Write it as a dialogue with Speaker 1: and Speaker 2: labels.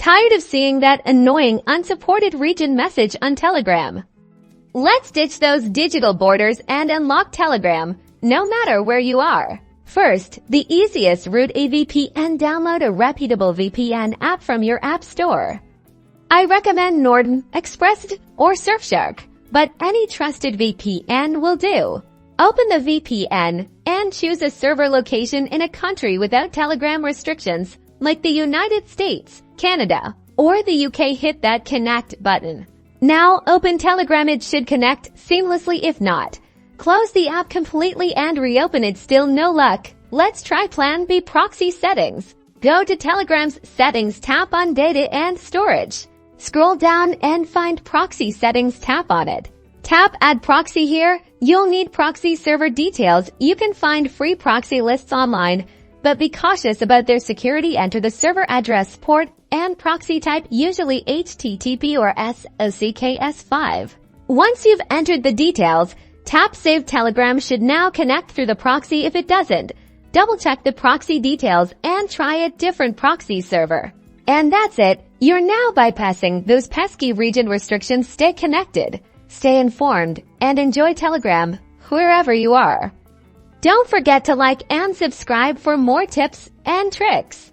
Speaker 1: Tired of seeing that annoying unsupported region message on Telegram? Let's ditch those digital borders and unlock Telegram, no matter where you are. First, the easiest route a VPN. Download a reputable VPN app from your app store. I recommend Norton, Expressed, or Surfshark, but any trusted VPN will do. Open the VPN and choose a server location in a country without Telegram restrictions, like the United States, Canada, or the UK. Hit that connect button. Now open Telegram. It should connect seamlessly. If not, close the app completely and reopen it. Still no luck? Let's try Plan B. Proxy settings. Go to Telegram's settings, tap on data and storage. Scroll down and find proxy settings, tap on it. Tap add proxy here. You'll need proxy server details. You can find free proxy lists online, but be cautious about their security. Enter the server address, port, and proxy type, usually HTTP or SOCKS5. Once you've entered the details, tap Save. Telegram should now connect through the proxy. If it doesn't, double check the proxy details and try a different proxy server. And that's it. You're now bypassing those pesky region restrictions. Stay connected, stay informed, and enjoy Telegram wherever you are. Don't forget to like and subscribe for more tips and tricks.